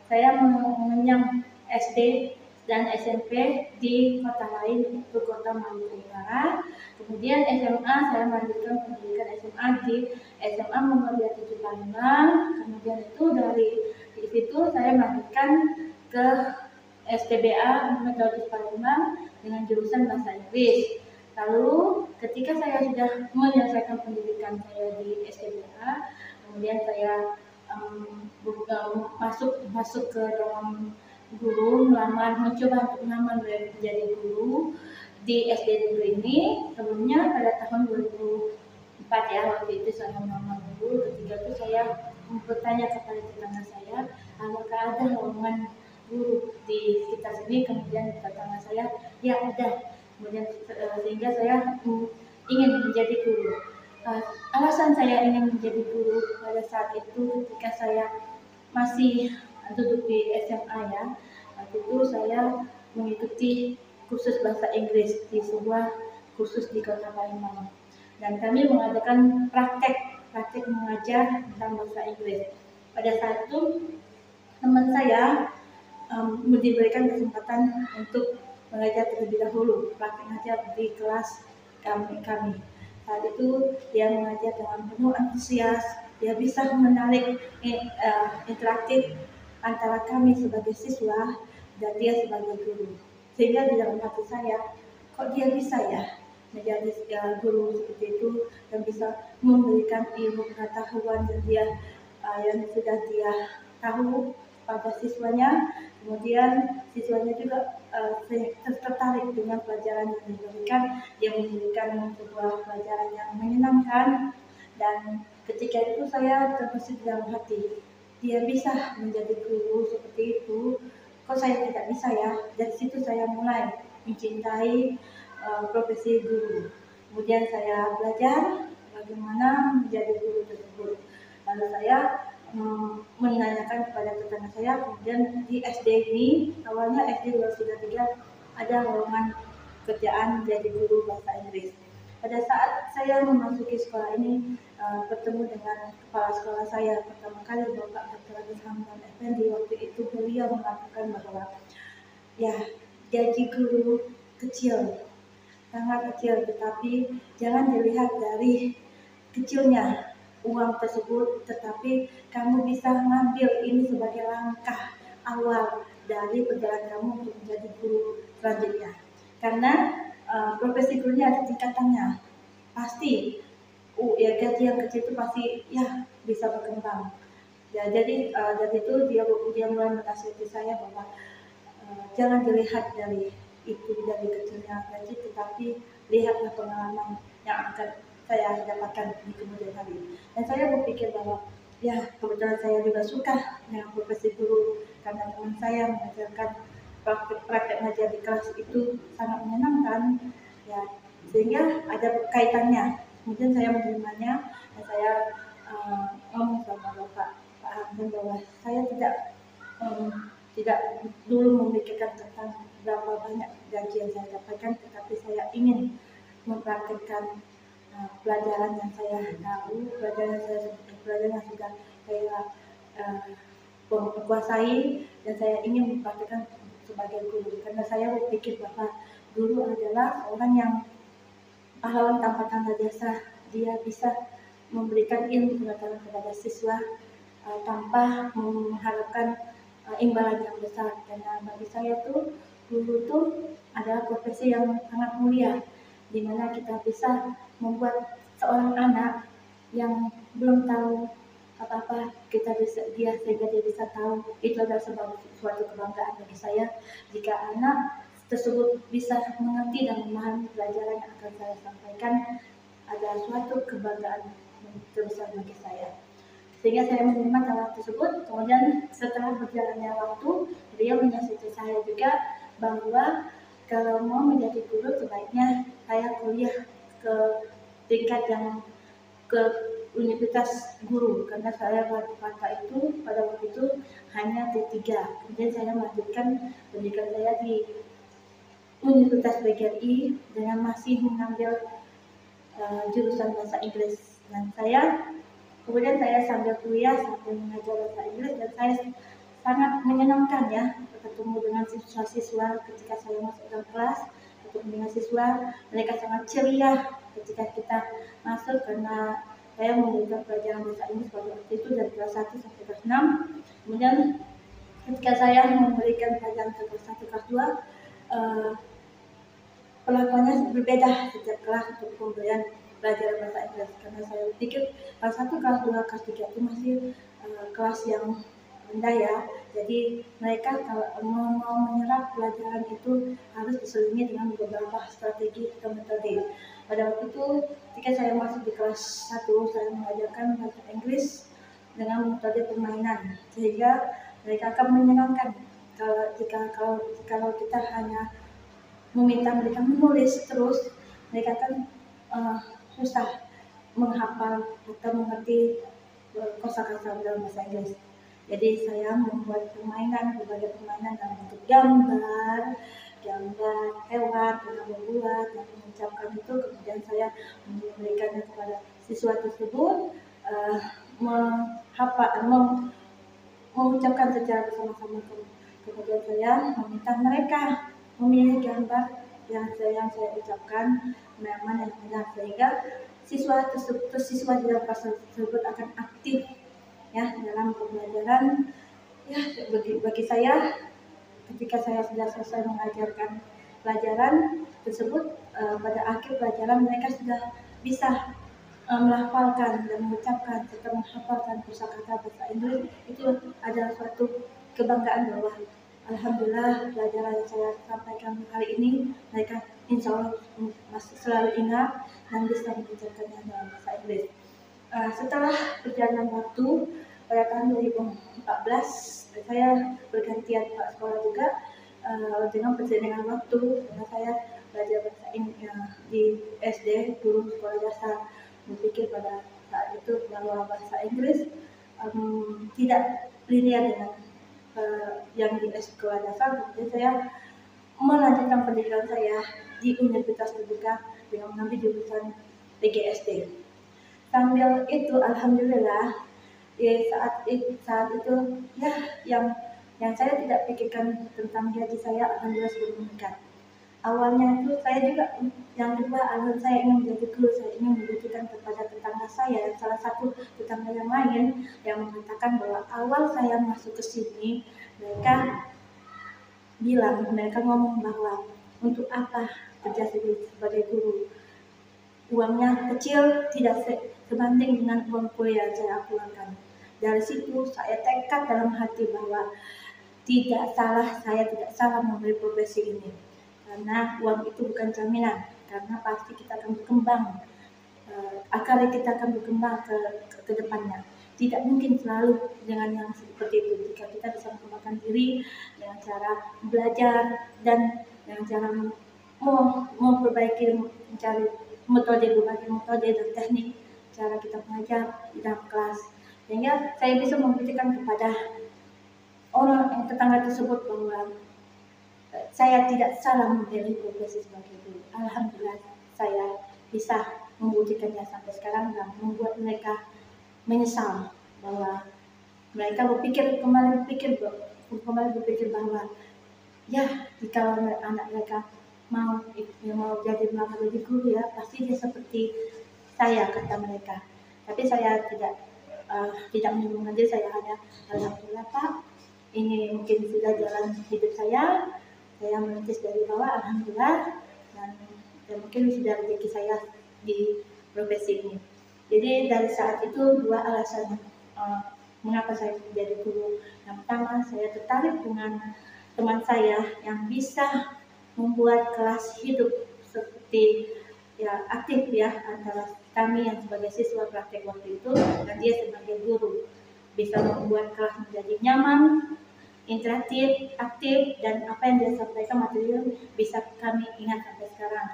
saya mengenyam SD dan SMP di kota lain, itu kota Maluku Utara. Kemudian SMA saya melanjutkan pendidikan SMA di SMA Muhammadiyah 7 Palembang. Kemudian itu dari situ saya melanjutkan ke STBA Metodis Palembang dengan jurusan bahasa Inggris. Lalu ketika saya sudah menyelesaikan pendidikan saya di STBA, kemudian saya masuk ke dalam guru, mencoba untuk melamar menjadi guru di SD Negeri ini. Sebelumnya pada tahun 2004 ya, waktu itu saya melamar guru. Ketika itu saya bertanya kepada tetangga saya, apakah ada lowongan guru di sekitar sini. Kemudian tetangga saya, ya ada. Kemudian sehingga saya ingin menjadi guru. Alasan saya ingin menjadi guru pada saat itu ketika saya masih duduk di SMA ya, waktu itu saya mengikuti kursus bahasa Inggris di sebuah kursus di Kota Palembang, dan kami mengadakan praktek mengajar tentang bahasa Inggris. Pada saat itu teman saya diberikan kesempatan untuk mengajar terlebih dahulu, praktek mengajar di kelas kami. Saat itu dia mengajar dengan penuh antusias, dia bisa menarik interaktif antara kami sebagai siswa dan dia sebagai guru. Sehingga di dalam hati saya, kok dia bisa ya menjadi guru seperti itu dan bisa memberikan ilmu pengetahuan yang sudah dia tahu pada siswanya. Kemudian siswanya juga tertarik dengan pelajaran yang diberikan. Dia memberikan sebuah pelajaran yang menyenangkan, dan ketika itu saya terbesit dalam hati, dia bisa menjadi guru seperti itu, kok saya tidak bisa ya. Dari situ saya mulai mencintai profesi guru. Kemudian saya belajar bagaimana menjadi guru tersebut. Lalu saya menanyakan kepada tetangga saya. Kemudian di SD ini, awalnya SD 203 ada lowongan kerjaan menjadi guru bahasa Inggris. Pada saat saya memasuki sekolah ini, bertemu dengan kepala sekolah saya pertama kali, Bapak Dr. Agus Hamdan Effendi. Waktu itu beliau mengatakan bahwa ya, gaji guru kecil, sangat kecil, tetapi jangan dilihat dari kecilnya uang tersebut, tetapi kamu bisa mengambil ini sebagai langkah awal dari perjalanan kamu untuk menjadi guru selanjutnya. Karena profesi gurunya ada tingkatannya, pasti ya gaji yang kecil itu pasti ya bisa berkembang. Ya, jadi dari itu dia mulai menasihati saya bahwa jangan dilihat dari kecilnya gaji, tetapi lihatlah pengalaman yang akan saya dapatkan di kemudian hari. Dan saya berpikir bahwa ya, kebetulan saya juga suka dengan profesi guru, karena teman saya mengajarkan praktek mengajar di kelas itu sangat menyenangkan ya, sehingga ada kaitannya. Kemudian saya menerimanya dan saya ngomong sama Pak Hamdan bahwa saya tidak dulu memikirkan tentang berapa banyak gaji yang saya dapatkan, tetapi saya ingin mempraktikkan pelajaran yang saya tahu, pelajaran yang sudah saya kuasai, dan saya ingin mempraktikkan sebagai guru. Karena saya berpikir bahwa guru adalah orang yang pahlawan tanpa tanda jasa. Dia bisa memberikan ilmu pengetahuan kepada siswa tanpa mengharapkan imbalan yang besar. Karena bagi saya tuh guru tuh adalah profesi yang sangat mulia, di mana kita bisa membuat seorang anak yang belum tahu apa-apa, sehingga dia bisa tahu. Itu adalah suatu kebanggaan bagi saya jika anak tersebut bisa mengerti dan memahami pelajaran yang akan saya sampaikan. Ada suatu kebanggaan terbesar bagi saya, sehingga saya menerima tawaran tersebut. Kemudian setelah berjalannya waktu, beliau menasihati saya juga bahwa kalau mau menjadi guru sebaiknya saya kuliah ke tingkat yang ke universitas guru, karena saya pada waktu itu hanya D3. Kemudian saya melanjutkan pendidikan saya di Universitas PGRI dengan masih mengambil jurusan bahasa Inggris. Dan kemudian saya sambil kuliah sambil mengajar bahasa Inggris, dan sangat menyenangkan ya bertemu dengan siswa-siswa ketika saya masuk dalam kelas, bertemu dengan siswa, mereka sangat ceria ketika kita masuk karena saya memberikan pelajaran bahasa Inggris pada waktu itu dari kelas 1 sampai kelas 6. Kemudian ketika saya memberikan pelajaran ke kelas 1, kelas 2, perlakuannya berbeda setiap kelas untuk pemberian pelajaran bahasa Inggris, karena saya pikir kelas 1, kelas 2, kelas 3 itu masih kelas yang rendah ya. Jadi mereka kalau mau menyerap pelajaran itu harus diselingi dengan beberapa strategi atau metode. Pada waktu itu ketika saya masuk di kelas 1, saya mengajarkan bahasa Inggris dengan metode permainan sehingga mereka akan menyenangkan. Kalau kita hanya meminta mereka menulis terus, mereka akan susah menghafal atau mengerti kosakata dalam bahasa Inggris. Jadi saya membuat berbagai permainan dalam bentuk gambar hewan, membuat dan mengucapkan itu. Kemudian saya memberikannya kepada siswa tersebut mengucapkan secara bersama-sama. Kemudian saya meminta mereka memilih gambar yang saya ucapkan, mana yang benar, sehingga siswa di dalam kelas tersebut akan aktif ya dalam pembelajaran. Ya, bagi saya ketika saya sudah selesai mengajarkan pelajaran tersebut, pada akhir pelajaran mereka sudah bisa melafalkan dan mengucapkan serta menghafalkan kosakata bahasa Inggris. Itu adalah suatu kebanggaan bahwa alhamdulillah pelajaran yang saya sampaikan hari ini mereka insya Allah masih selalu ingat dan bisa mengucapkannya dalam bahasa Inggris. Setelah perjalanan waktu pada tahun 2014 saya bergantian Pak sekolah juga dengan perjalanan waktu, karena saya belajar bahasa Inggris di SD dulu sekolah dasar, berpikir pada saat itu bahwa bahasa Inggris tidak linear dengan yang di sekolah dasar. Kemudian saya melanjutkan pendidikan saya di Universitas Terbuka dengan mengambil jurusan PGSD. Sambil itu alhamdulillah saat itu ya yang saya tidak pikirkan tentang gaji saya alhamdulillah sudah meningkat. Awalnya itu saya juga yang kedua, alasan saya ingin menjadi guru, saya ingin membuktikan kepada tetangga saya, salah satu tetangga yang lain yang mengatakan bahwa awal saya masuk ke sini mereka ngomong bahwa untuk apa kerja sebagai guru, uangnya kecil, tidak sebanding dengan uang kuliah saya keluarkan. Dari situ saya tekad dalam hati bahwa saya tidak salah memilih profesi ini, karena uang itu bukan jaminan, karena pasti kita akan berkembang, akar kita akan berkembang ke depannya. Tidak mungkin selalu dengan yang seperti itu. Jika kita bisa mengembangkan diri dengan cara belajar dan dengan cara memperbaiki, mencari berbagai metode dan teknik cara kita mengajar di dalam kelas, sehingga saya bisa membuktikan kepada orang yang tetangga tersebut bahwa saya tidak salah memilih profesi sebagai guru. Alhamdulillah saya bisa membuktikannya sampai sekarang dan membuat mereka menyesal bahwa mereka kembali berpikir bahwa ya jika anak mereka mau jadi guru ya pasti dia seperti saya, kata mereka. Tapi saya tidak menyombongkan diri, saya hanya alhamdulillah Pak, ini mungkin sudah jalan hidup saya merintis dari bawah alhamdulillah, dan mungkin sudah rezeki saya di profesi ini. Jadi dari saat itu dua alasan mengapa saya menjadi guru. Yang pertama, saya tertarik dengan teman saya yang bisa membuat kelas hidup seperti ya aktif ya antara kami yang sebagai siswa praktek waktu itu dan dia sebagai guru, bisa membuat kelas menjadi nyaman, interaktif, aktif, dan apa yang dia sampaikan material bisa kami ingat sampai sekarang.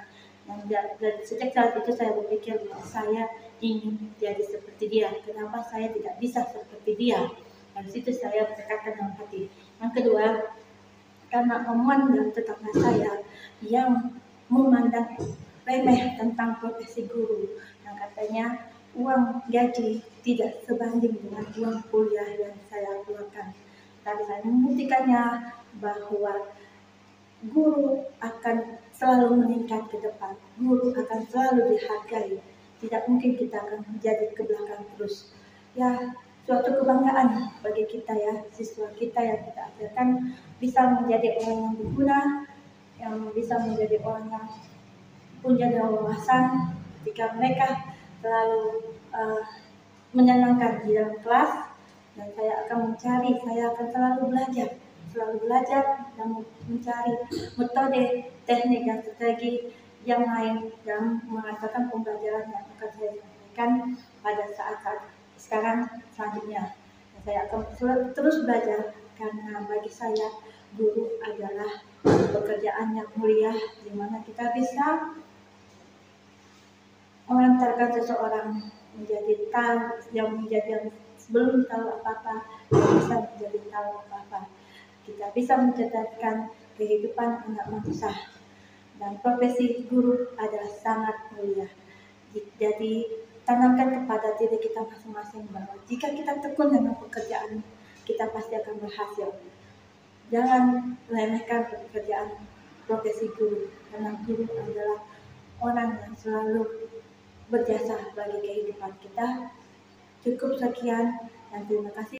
Dan sejak saat itu saya berpikir bahwa saya ingin jadi seperti dia. Kenapa saya tidak bisa seperti dia? Dan situ saya berkata dalam hati. Yang kedua, karena omongan dan tetangga saya yang memandang remeh tentang profesi guru, yang katanya uang gaji tidak sebanding dengan uang kuliah yang saya keluarkan. kita bisa membuktikannya bahwa guru akan selalu meningkat ke depan, guru akan selalu dihargai. Tidak mungkin kita akan menjadi ke belakang terus. Ya, suatu kebanggaan bagi kita ya, siswa kita yang kita ajarkan bisa menjadi orang yang berguna, yang bisa menjadi orang yang punya wawasan ketika mereka selalu menyenangkan di dalam kelas. Dan saya akan selalu belajar dan mencari metode, teknik dan strategi yang lain yang mengatakan pembelajaran yang akan saya sampaikan pada saat-saat selanjutnya. Dan saya akan terus belajar karena bagi saya guru adalah pekerjaan yang mulia di mana kita bisa mengantarkan seseorang menjadi sebelum tahu apa-apa, kita bisa menjadi tahu apa-apa. Kita bisa mencerdaskan kehidupan anak bangsa. Dan profesi guru adalah sangat mulia. Jadi tanamkan kepada diri kita masing-masing bahwa jika kita tekun dengan pekerjaan, kita pasti akan berhasil. Jangan remehkan pekerjaan profesi guru, karena guru adalah orang yang selalu berjasa bagi kehidupan kita. Cukup sekian dan terima kasih.